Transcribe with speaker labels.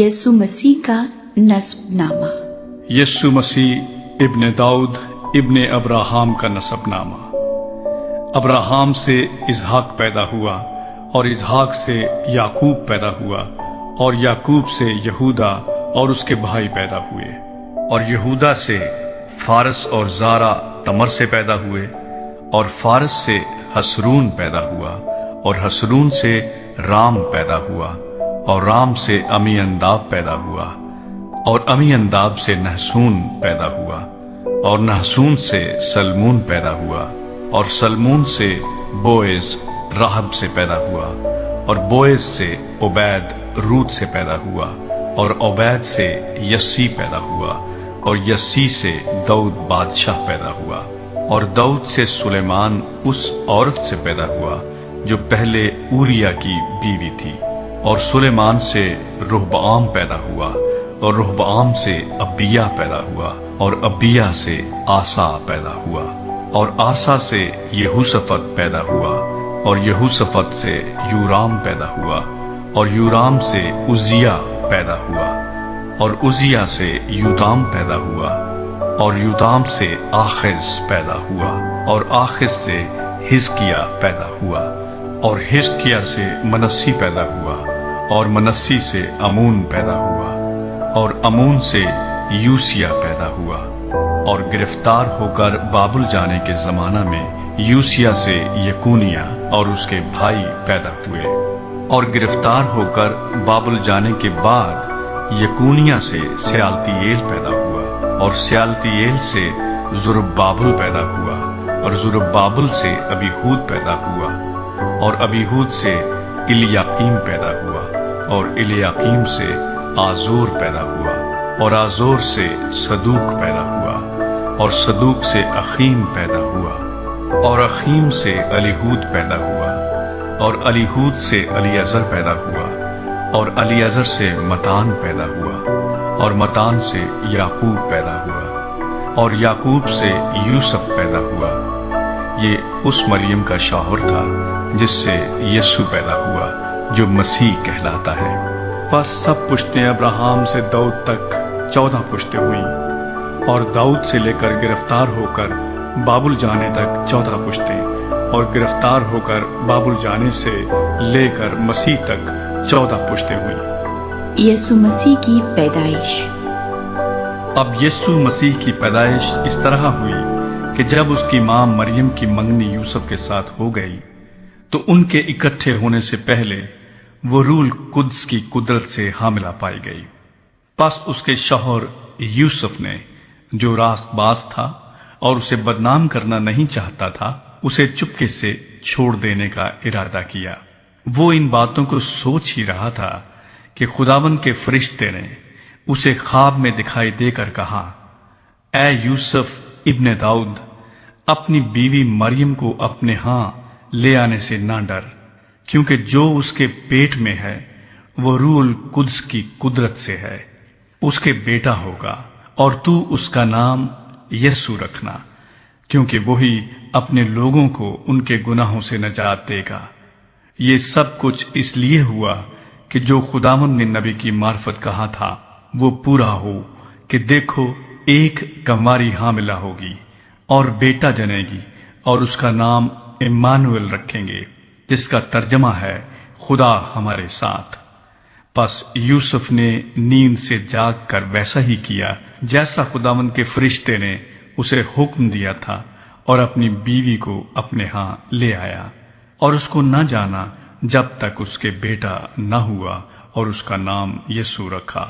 Speaker 1: یسوع مسیح کا نسب نامہ۔
Speaker 2: یسوع مسیح ابن داؤد ابن ابراہام کا نسب نامہ۔ ابراہام سے اسحاق پیدا ہوا، اور اسحاق سے یعقوب پیدا ہوا، اور یعقوب سے یہودا اور اس کے بھائی پیدا ہوئے، اور یہودا سے فارس اور زارا تمر سے پیدا ہوئے، اور فارس سے حسرون پیدا ہوا، اور حسرون سے رام پیدا ہوا، اور رام سے امی انداب پیدا ہوا، اور امی انداب سے نحسون پیدا ہوا، اور نحسون سے سلمون پیدا ہوا، اور سلمون سے بوئز راہب سے پیدا ہوا، اور بوئز سے عبید روت سے پیدا ہوا، اور عبید سے یسی پیدا ہوا، اور یسی سے داؤد بادشاہ پیدا ہوا، اور داؤد سے سلیمان اس عورت سے پیدا ہوا جو پہلے اوریا کی بیوی تھی، اور سلیمان سے رہبعام پیدا ہوا، اور رہبعام سے ابیہ پیدا ہوا، اور ابیہ سے آسا پیدا ہوا، اور آسا سے یہوشافط پیدا ہوا، اور یہوشافط سے یورام پیدا ہوا، اور یورام سے عزیہ پیدا ہوا، اور عزیہ سے یوتام پیدا ہوا، اور یوتام سے آخز پیدا ہوا، اور آخز سے حزقیہ پیدا ہوا، اور حزقیہ سے منسی پیدا ہوا، اور منسی سے امون پیدا ہوا، اور امون سے یوسیہ پیدا ہوا، اور گرفتار ہو کر بابل جانے کے زمانہ میں یوسیہ سے یکونیہ اور اس کے بھائی پیدا ہوئے، اور گرفتار ہو کر بابل جانے کے بعد یکونیہ سے سیالتییل پیدا ہوا، اور سیالتییل سے زربابل پیدا ہوا، اور زربابل سے ابیہود پیدا ہوا، اور ابیہود سے الیاقیم پیدا ہوا، اور الیاقیم سے آزور پیدا ہوا، اور آزور سے صدوق پیدا ہوا، اور صدوق سے اخیم پیدا ہوا، اور اخیم سے الیہود پیدا ہوا، اور الیہود سے الیعزر پیدا ہوا، اور الیعزر سے متان پیدا ہوا، اور متان سے یعقوب پیدا ہوا، اور یعقوب سے یوسف پیدا ہوا۔ یہ اس مریم کا شوہر تھا جس سے یسوع پیدا ہوا جو مسیح کہلاتا ہے۔ پس سب پشتیں ابراہام سے داؤد تک 14 پشتیں ہوئیں، اور داؤد سے لے کر گرفتار ہو کر بابل جانے تک 14 پشتیں، اور گرفتار ہو کر بابل جانے سے لے کر مسیح تک 14 پشتیں ہوئیں۔
Speaker 1: یسوع مسیح کی پیدائش۔
Speaker 2: اب یسوع مسیح کی پیدائش اس طرح ہوئی کہ جب اس کی ماں مریم کی منگنی یوسف کے ساتھ ہو گئی تو ان کے اکٹھے ہونے سے پہلے وہ روح القدس کی قدرت سے حاملہ پائی گئی۔ پس اس کے شوہر یوسف نے، جو راست باز تھا اور اسے بدنام کرنا نہیں چاہتا تھا، اسے چپکے سے چھوڑ دینے کا ارادہ کیا۔ وہ ان باتوں کو سوچ ہی رہا تھا کہ خداوند کے فرشتے نے اسے خواب میں دکھائی دے کر کہا، اے یوسف ابن داؤد، اپنی بیوی مریم کو اپنے ہاں لے آنے سے نہ ڈر، کیونکہ جو اس کے پیٹ میں ہے وہ روح القدس کی قدرت سے ہے۔ اس کے بیٹا ہوگا، اور تو اس کا نام یسوع رکھنا، کیونکہ وہی اپنے لوگوں کو ان کے گناہوں سے نجات دے گا۔ یہ سب کچھ اس لیے ہوا کہ جو خداوند نے نبی کی معرفت کہا تھا وہ پورا ہو، کہ دیکھو ایک کنواری حاملہ ہوگی اور بیٹا جنے گی، اور اس کا نام عمانویل رکھیں گے، جس کا ترجمہ ہے خدا ہمارے ساتھ۔ پس یوسف نے نیند سے جاگ کر ویسا ہی کیا جیسا خداوند کے فرشتے نے اسے حکم دیا تھا، اور اپنی بیوی کو اپنے ہاں لے آیا، اور اس کو نہ جانا جب تک اس کے بیٹا نہ ہوا، اور اس کا نام یسوع رکھا۔